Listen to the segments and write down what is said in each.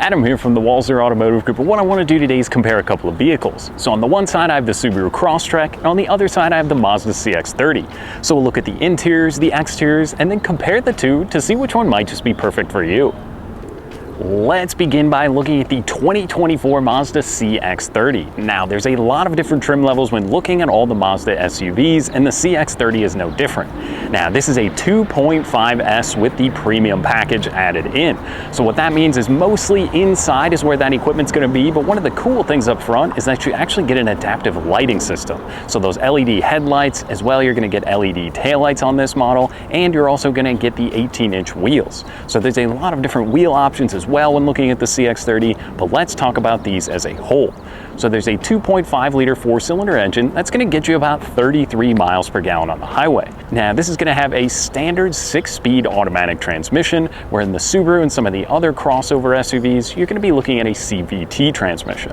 Adam here from the Walzer Automotive Group, and what I want to do today is compare a couple of vehicles. So on the one side I have the Subaru Crosstrek, and on the other side I have the Mazda CX-30. So we'll look at the interiors, the exteriors, and then compare the two to see which one might just be perfect for you. Let's begin by looking at the 2024 Mazda CX-30. Now, there's a lot of different trim levels when looking at all the Mazda SUVs, and the CX-30 is no different. Now, this is a 2.5S with the premium package added in. So what that means is mostly inside is where that equipment's going to be, but one of the cool things up front is that you actually get an adaptive lighting system. So those LED headlights, as well, you're going to get LED taillights on this model, and you're also going to get the 18-inch wheels. So there's a lot of different wheel options as well when looking at the CX-30, but let's talk about these as a whole. So there's a 2.5 liter four-cylinder engine that's going to get you about 33 miles per gallon on the highway. Now this is going to have a standard 6-speed automatic transmission, where in the Subaru and some of the other crossover SUVs, you're going to be looking at a CVT transmission.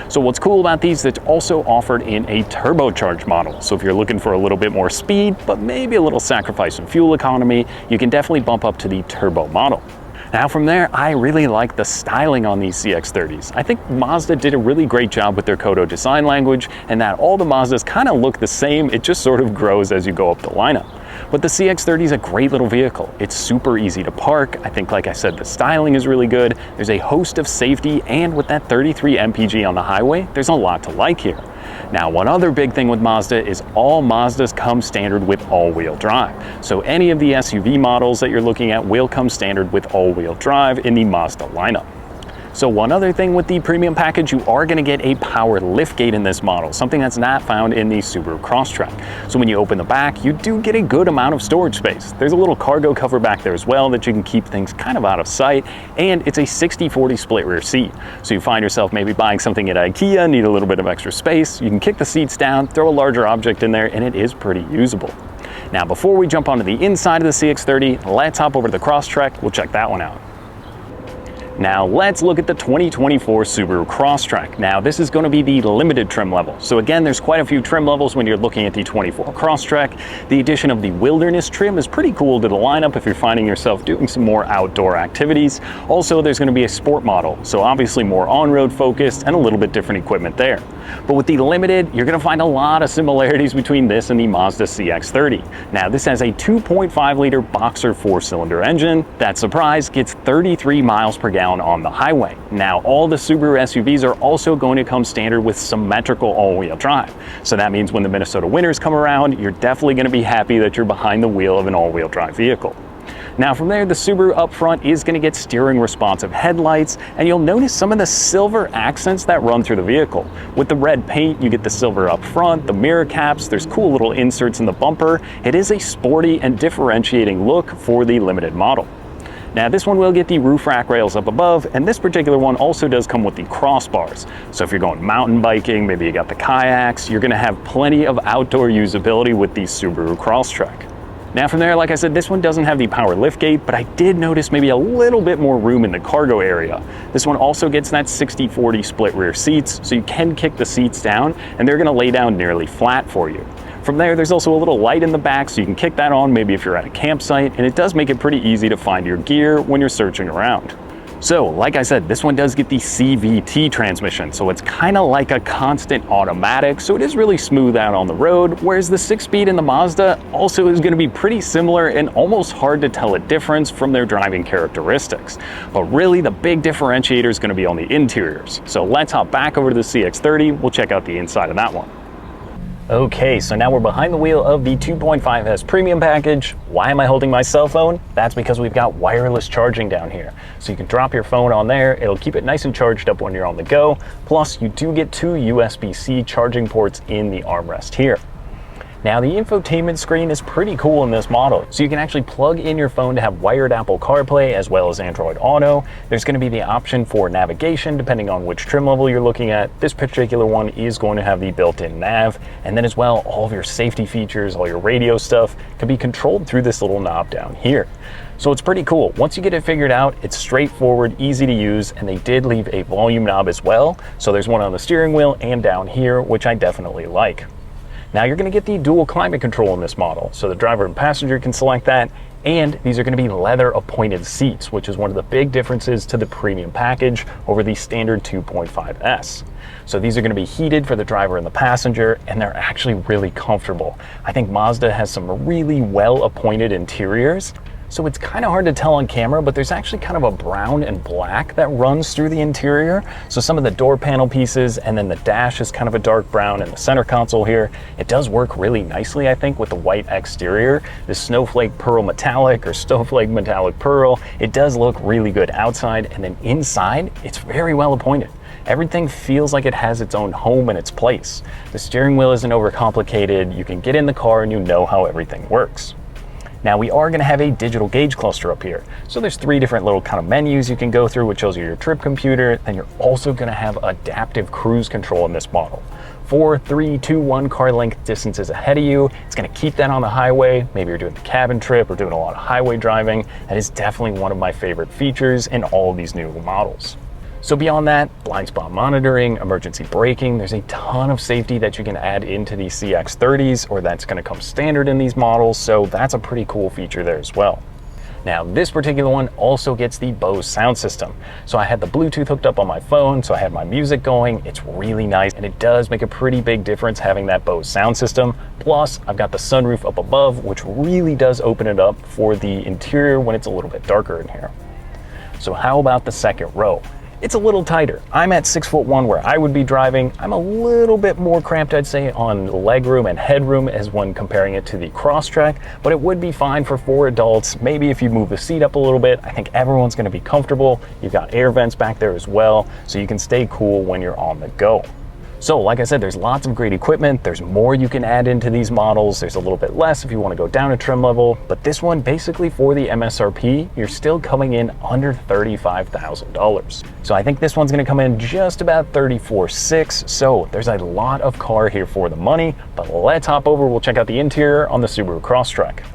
So what's cool about these, that's also offered in a turbocharged model. So if you're looking for a little bit more speed, but maybe a little sacrifice in fuel economy, you can definitely bump up to the turbo model. Now from there, I really like the styling on these CX-30s. I think Mazda did a really great job with their Kodo design language, and that all the Mazdas kind of look the same. It just sort of grows as you go up the lineup. But the CX-30 is a great little vehicle. It's super easy to park. I think, like I said, the styling is really good. There's a host of safety, and with that 33 mpg on the highway, there's a lot to like here. Now, one other big thing with Mazda is all Mazdas come standard with all-wheel drive. So any of the SUV models that you're looking at will come standard with all-wheel drive in the Mazda lineup. So one other thing with the premium package, you are going to get a power liftgate in this model, something that's not found in the Subaru Crosstrek. So when you open the back, you do get a good amount of storage space. There's a little cargo cover back there as well that you can keep things kind of out of sight, and it's a 60-40 split rear seat. So you find yourself maybe buying something at IKEA, need a little bit of extra space, you can kick the seats down, throw a larger object in there, and it is pretty usable. Now before we jump onto the inside of the CX-30, let's hop over to the Crosstrek. We'll check that one out. Now let's look at the 2024 Subaru Crosstrek. Now this is going to be the limited trim level. So again, there's quite a few trim levels when you're looking at the 24 Crosstrek. The addition of the wilderness trim is pretty cool to the lineup if you're finding yourself doing some more outdoor activities. Also, there's going to be a sport model, so obviously more on-road focused and a little bit different equipment there. But with the limited, you're going to find a lot of similarities between this and the Mazda CX-30. Now this has a 2.5 liter boxer four-cylinder engine that, surprise, gets 33 miles per gallon on the highway. Now all the Subaru SUVs are also going to come standard with symmetrical all-wheel drive. So that means when the Minnesota winters come around, you're definitely going to be happy that you're behind the wheel of an all-wheel drive vehicle. Now from there, the Subaru up front is going to get steering responsive headlights, and you'll notice some of the silver accents that run through the vehicle. With the red paint, you get the silver up front, the mirror caps, there's cool little inserts in the bumper. It is a sporty and differentiating look for the limited model. Now this one will get the roof rack rails up above, and this particular one also does come with the crossbars. So if you're going mountain biking, maybe you got the kayaks, you're going to have plenty of outdoor usability with the Subaru Crosstrek. Now from there, like I said, this one doesn't have the power liftgate, but I did notice maybe a little bit more room in the cargo area. This one also gets that 60-40 split rear seats, so you can kick the seats down, and they're going to lay down nearly flat for you. From there, there's also a little light in the back, so you can kick that on maybe if you're at a campsite, and it does make it pretty easy to find your gear when you're searching around. So, like I said, this one does get the CVT transmission, so it's kind of like a constant automatic, so it is really smooth out on the road, whereas the 6-speed in the Mazda also is going to be pretty similar and almost hard to tell a difference from their driving characteristics. But really, the big differentiator is going to be on the interiors. So let's hop back over to the CX-30, we'll check out the inside of that one. Okay, so now we're behind the wheel of the 2.5S premium package. Why am I holding my cell phone? That's because we've got wireless charging down here. So you can drop your phone on there, it'll keep it nice and charged up when you're on the go. Plus, you do get 2 USB-C charging ports in the armrest here. Now the infotainment screen is pretty cool in this model. So you can actually plug in your phone to have wired Apple CarPlay as well as Android Auto. There's going to be the option for navigation depending on which trim level you're looking at. This particular one is going to have the built-in nav. And then as well, all of your safety features, all your radio stuff can be controlled through this little knob down here. So it's pretty cool. Once you get it figured out, it's straightforward, easy to use, and they did leave a volume knob as well. So there's one on the steering wheel and down here, which I definitely like. Now you're going to get the dual climate control in this model, so the driver and passenger can select that, And these are going to be leather appointed seats, which is one of the big differences to the premium package over the standard 2.5S. So these are going to be heated for the driver and the passenger, and they're actually really comfortable. I think Mazda has some really well appointed interiors. So it's kind of hard to tell on camera, but there's actually kind of a brown and black that runs through the interior. So some of the door panel pieces, and then the dash is kind of a dark brown, and the center console here, it does work really nicely, I think, with the white exterior. The snowflake pearl metallic or snowflake metallic pearl, it does look really good outside, and then inside, it's very well appointed. Everything feels like it has its own home and its place. The steering wheel isn't overcomplicated. You can get in the car and you know how everything works. Now we are going to have a digital gauge cluster up here. So there's 3 different little kind of menus you can go through, which shows you your trip computer. Then you're also going to have adaptive cruise control in this model. 4, 3, 2, 1 car length distances ahead of you. It's going to keep that on the highway. Maybe you're doing the cabin trip or doing a lot of highway driving. That is definitely one of my favorite features in all of these new models. So beyond that, blind spot monitoring, emergency braking, there's a ton of safety that you can add into these CX-30s, or that's going to come standard in these models, so that's a pretty cool feature there as well. Now this particular one also gets the Bose sound system. So I had the Bluetooth hooked up on my phone, so I had my music going. It's really nice, and it does make a pretty big difference having that Bose sound system. Plus, I've got the sunroof up above, which really does open it up for the interior when it's a little bit darker in here. So how about the second row? It's a little tighter. I'm at 6'1" where I would be driving. I'm a little bit more cramped, I'd say, on legroom and headroom as when comparing it to the Crosstrek, but it would be fine for 4 adults. Maybe if you move the seat up a little bit, I think everyone's gonna be comfortable. You've got air vents back there as well, so you can stay cool when you're on the go. So like I said, there's lots of great equipment. There's more you can add into these models. There's a little bit less if you want to go down a trim level, but this one basically for the MSRP, you're still coming in under $35,000. So I think this one's going to come in just about $34,600. So there's a lot of car here for the money, but let's hop over. We'll check out the interior on the Subaru Crosstrek.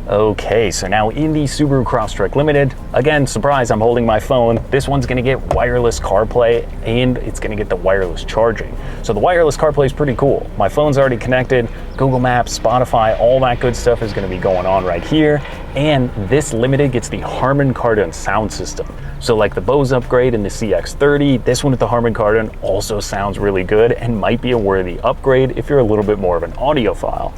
Okay, so now in the Subaru Crosstrek Limited, again, surprise, I'm holding my phone. This one's gonna get wireless CarPlay and it's gonna get the wireless charging. So the wireless CarPlay is pretty cool. My phone's already connected, Google Maps, Spotify, all that good stuff is gonna be going on right here. And this Limited gets the Harman Kardon sound system. So like the Bose upgrade in the CX-30, this one with the Harman Kardon also sounds really good and might be a worthy upgrade if you're a little bit more of an audiophile.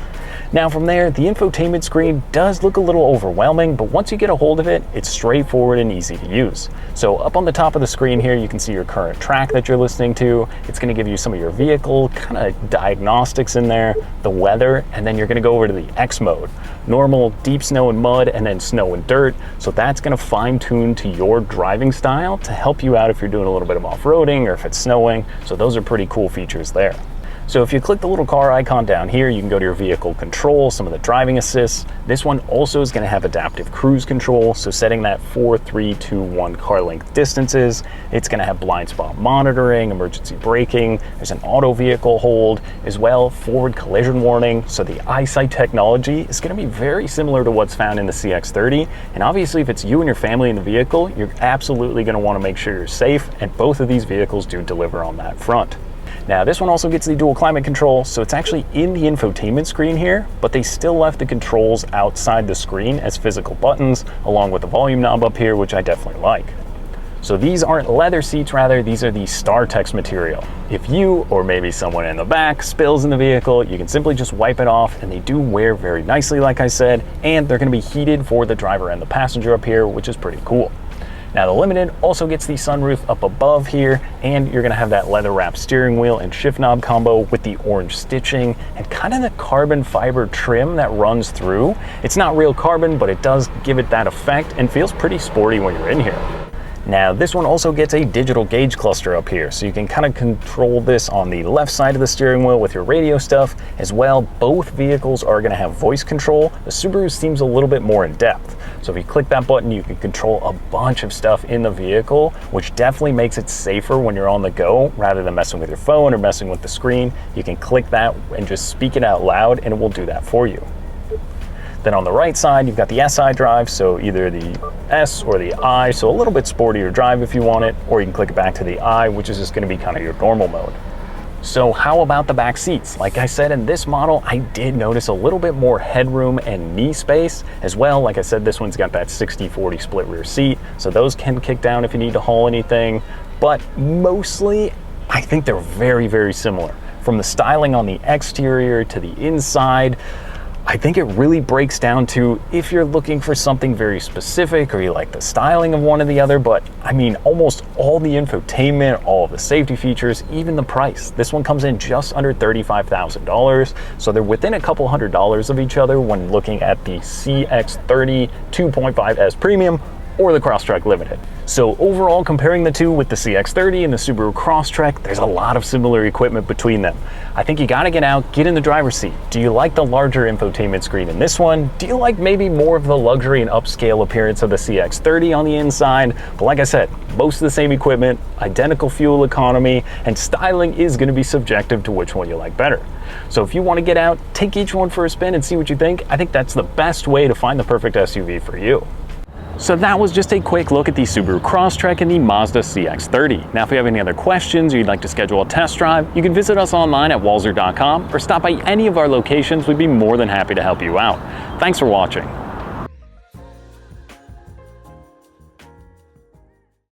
Now from there, the infotainment screen does look a little overwhelming, but once you get a hold of it, it's straightforward and easy to use. So up on the top of the screen here, you can see your current track that you're listening to. It's gonna give you some of your vehicle kind of diagnostics in there, the weather, and then you're gonna go over to the X mode. Normal, deep snow and mud, and then snow and dirt. So that's gonna fine tune to your driving style to help you out if you're doing a little bit of off-roading or if it's snowing. So those are pretty cool features there. So if you click the little car icon down here, you can go to your vehicle control, some of the driving assists. This one also is going to have adaptive cruise control, so setting that 4, 3, 2, 1 car length distances. It's going to have blind spot monitoring, emergency braking. There's an auto vehicle hold as well, forward collision warning. So the eyesight technology is going to be very similar to what's found in the CX-30. And obviously if it's you and your family in the vehicle, you're absolutely going to want to make sure you're safe, and both of these vehicles do deliver on that front. Now this one also gets the dual climate control, so it's actually in the infotainment screen here, but they still left the controls outside the screen as physical buttons, along with the volume knob up here, which I definitely like. So these aren't leather seats, rather these are the StarTex material. If you, or maybe someone in the back, spills in the vehicle, you can simply just wipe it off, and they do wear very nicely, like I said, and they're gonna be heated for the driver and the passenger up here, which is pretty cool. Now the Limited also gets the sunroof up above here, and you're gonna have that leather wrapped steering wheel and shift knob combo with the orange stitching and kind of the carbon fiber trim that runs through. It's not real carbon, but it does give it that effect and feels pretty sporty when you're in here. Now this one also gets a digital gauge cluster up here, so you can kind of control this on the left side of the steering wheel with your radio stuff as well. Both vehicles are going to have voice control. The Subaru seems a little bit more in depth. So if you click that button, you can control a bunch of stuff in the vehicle, which definitely makes it safer when you're on the go rather than messing with your phone or messing with the screen. You can click that and just speak it out loud and it will do that for you. Then on the right side, you've got the SI drive, so either the S or the I, so a little bit sportier drive if you want it, or you can click it back to the I, which is just going to be kind of your normal mode. So how about the back seats? Like I said, in this model, I did notice a little bit more headroom and knee space as well. Like I said, this one's got that 60-40 split rear seat, so those can kick down if you need to haul anything. But mostly, I think they're very, very similar. From the styling on the exterior to the inside, I think it really breaks down to if you're looking for something very specific or you like the styling of one or the other, but I mean, almost all the infotainment, all of the safety features, even the price. This one comes in just under $35,000, so they're within a couple $100s of each other when looking at the CX-30 2.5S Premium or the Crosstrek Limited. So overall, comparing the two with the CX-30 and the Subaru Crosstrek, there's a lot of similar equipment between them. I think you gotta get out, get in the driver's seat. Do you like the larger infotainment screen in this one? Do you like maybe more of the luxury and upscale appearance of the CX-30 on the inside? But like I said, most of the same equipment, identical fuel economy, and styling is gonna be subjective to which one you like better. So if you wanna get out, take each one for a spin and see what you think. I think that's the best way to find the perfect SUV for you. So that was just a quick look at the Subaru Crosstrek and the Mazda CX-30. Now, if you have any other questions or you'd like to schedule a test drive, you can visit us online at walser.com or stop by any of our locations. We'd be more than happy to help you out. Thanks for watching.